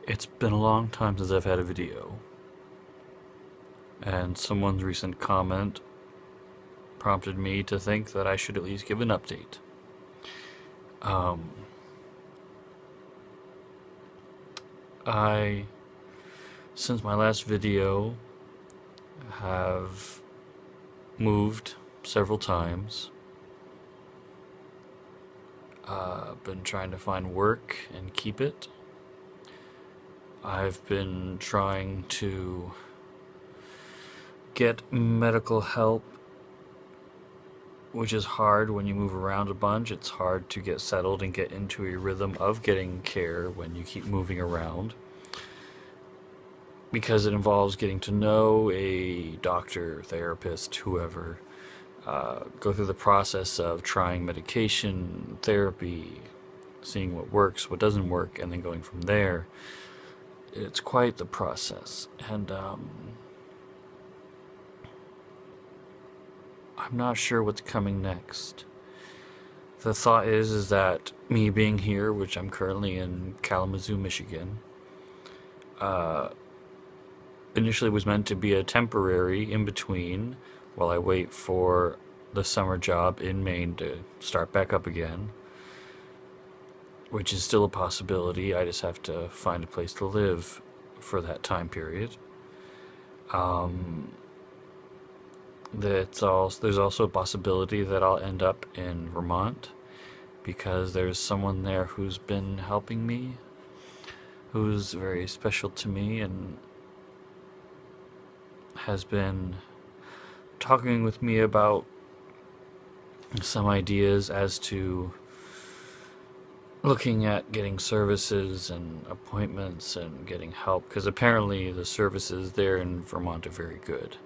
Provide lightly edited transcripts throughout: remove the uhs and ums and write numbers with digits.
It's been a long time since I've had a video, and someone's recent comment prompted me to think that I should at least give an update. Um, I, since my last video, have moved several times. Been trying to find work and keep it. I've been trying to get medical help, which is hard when you move around a bunch. It's hard to get settled and get into a rhythm of getting care when you keep moving around, because it involves getting to know a doctor, therapist, whoever, go through the process of trying medication, therapy, seeing what works, what doesn't work, and then going from there. It's quite the process, and I'm not sure what's coming next. The thought is that me being here, which I'm currently in Kalamazoo, Michigan, initially was meant to be a temporary in between while I wait for the summer job in Maine to start back up again, which is still a possibility. I just have to find a place to live for that time period. There's also a possibility that I'll end up in Vermont, because there's someone there who's been helping me, who's very special to me, and has been talking with me about some ideas as to looking at getting services and appointments and getting help, because apparently the services there in Vermont are very good.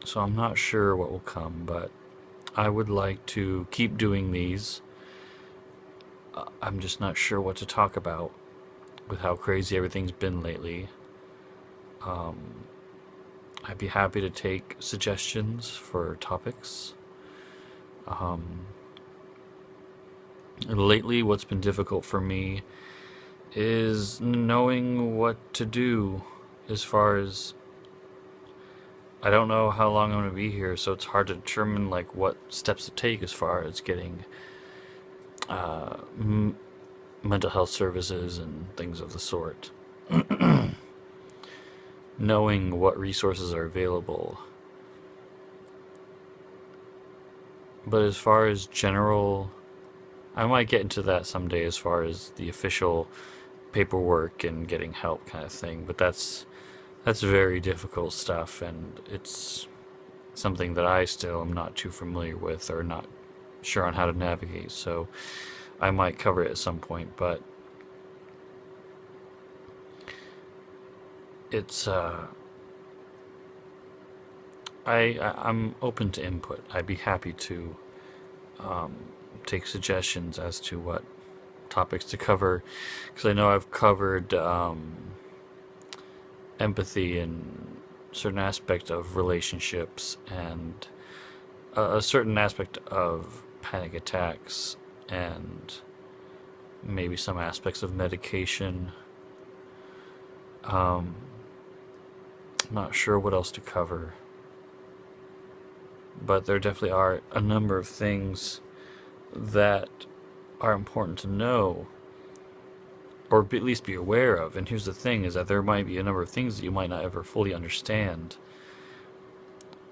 So I'm not sure what will come, but I would like to keep doing these. I'm just not sure what to talk about with how crazy everything's been lately. I'd be happy to take suggestions for topics. Lately, what's been difficult for me is knowing what to do, as far as I don't know how long I'm going to be here, so it's hard to determine like what steps to take as far as getting mental health services and things of the sort. Knowing what resources are available. But as far as general, I might get into that someday as far as the official paperwork and getting help kind of thing, but that's very difficult stuff, and it's something that I still am not too familiar with or not sure on how to navigate, so I might cover it at some point, but it's I'm open to input. I'd be happy to take suggestions as to what topics to cover, because I know I've covered empathy and certain aspect of relationships, and a certain aspect of panic attacks, and maybe some aspects of medication. Not sure what else to cover, but there definitely are a number of things that are important to know, or at least be aware of. And here's the thing, is that there might be a number of things that you might not ever fully understand,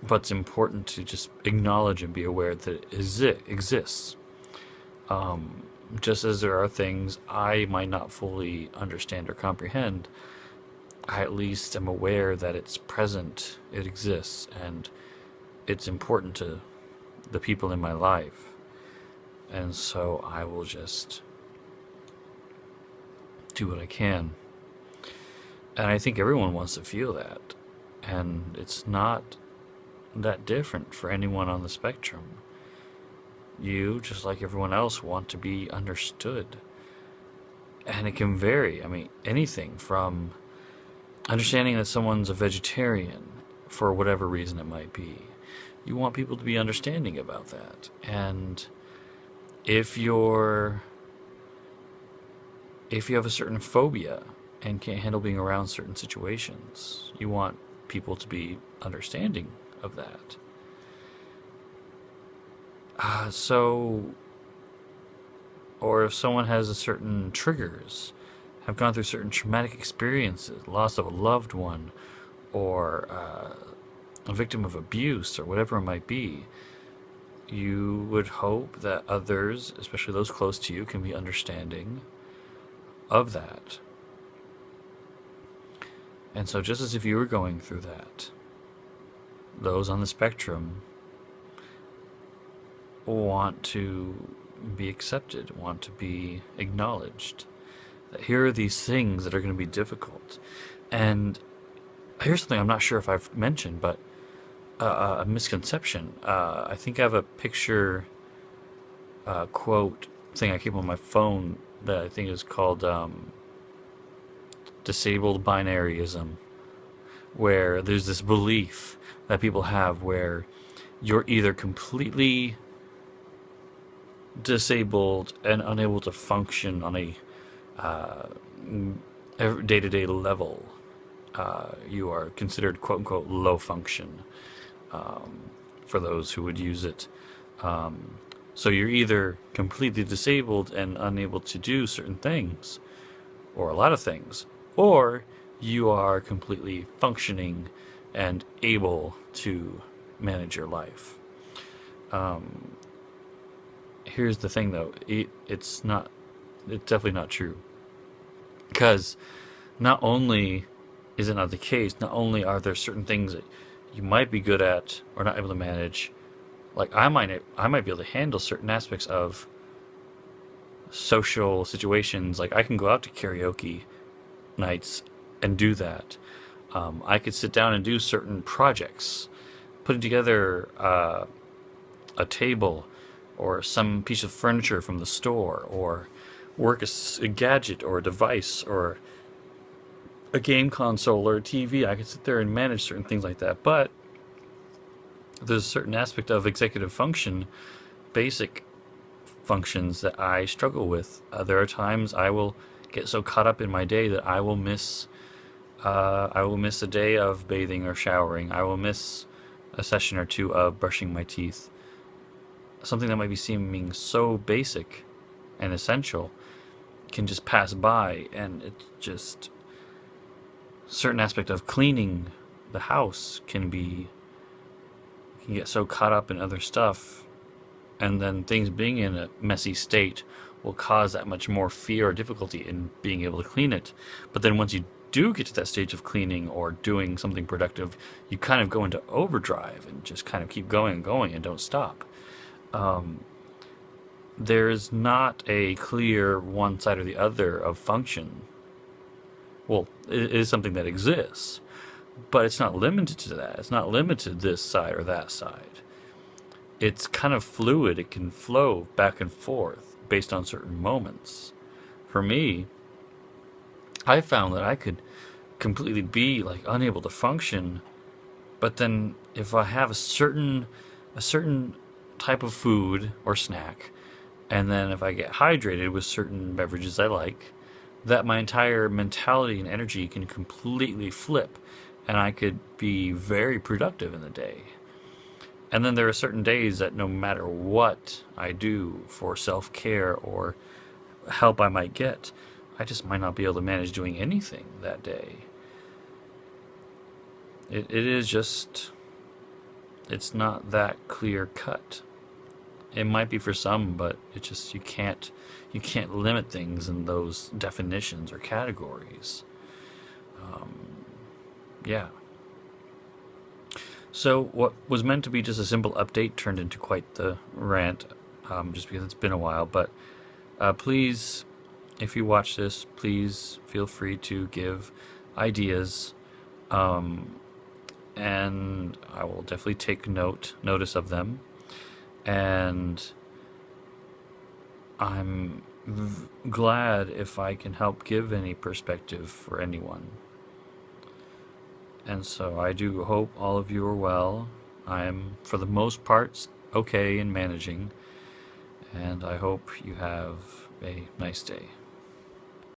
but it's important to just acknowledge and be aware that it exists. Just as there are things I might not fully understand or comprehend, I at least am aware that it's present, it exists, and it's important to the people in my life. And so I will just do what I can. And I think everyone wants to feel that. And it's not that different for anyone on the spectrum. You, just like everyone else, want to be understood. And it can vary. I mean, anything from understanding that someone's a vegetarian for whatever reason it might be. You want people to be understanding about that. And if you're if you have a certain phobia and can't handle being around certain situations, you want people to be understanding of that. So, or if someone has a certain triggers, have gone through certain traumatic experiences, loss of a loved one, or a victim of abuse, or whatever it might be, you would hope that others, especially those close to you, can be understanding of that. And so, just as if you were going through that, those on the spectrum want to be accepted, want to be acknowledged. That here are these things that are going to be difficult. And here's something I'm not sure if I've mentioned, but a misconception. I think I have a picture quote thing I keep on my phone that I think is called disabled binaryism, where there's this belief that people have where you're either completely disabled and unable to function on a day-to-day level. You are considered quote-unquote low function, for those who would use it. So you're either completely disabled and unable to do certain things, or a lot of things, or you are completely functioning and able to manage your life. Here's the thing, though. It's definitely not true. Because not only is it not the case, not only are there certain things that you might be good at or not able to manage, like I might be able to handle certain aspects of social situations. Like I can go out to karaoke nights and do that. I could sit down and do certain projects, putting together a table or some piece of furniture from the store, or work a gadget or a device or a game console or a TV. I could sit there and manage certain things like that. But there's a certain aspect of executive function, basic functions, that I struggle with. There are times I will get so caught up in my day that I will miss a day of bathing or showering. I will miss a session or two of brushing my teeth. Something that might be seeming so basic and essential can just pass by, and it's just certain aspect of cleaning the house can get so caught up in other stuff, and then things being in a messy state will cause that much more fear or difficulty in being able to clean it. But then once you do get to that stage of cleaning or doing something productive, you kind of go into overdrive and just kind of keep going and going and don't stop. There's not a clear one side or the other of function. Well, it is something that exists, but it's not limited to that. It's not limited to this side or that side. It's kind of fluid. It can flow back and forth based on certain moments. For me, I found that I could completely be like unable to function, but then if I have a certain type of food or snack, and then if I get hydrated with certain beverages I like, that my entire mentality and energy can completely flip, and I could be very productive in the day. And then there are certain days that no matter what I do for self-care or help I might get, I just might not be able to manage doing anything that day. It is just, it's not that clear cut. It might be for some, but it just, you can't limit things in those definitions or categories. Yeah. So what was meant to be just a simple update turned into quite the rant, just because it's been a while. But please, if you watch this, please feel free to give ideas, and I will definitely take notice of them. And I'm glad if I can help give any perspective for anyone. And so I do hope all of you are well. I am, for the most part, okay in managing. And I hope you have a nice day.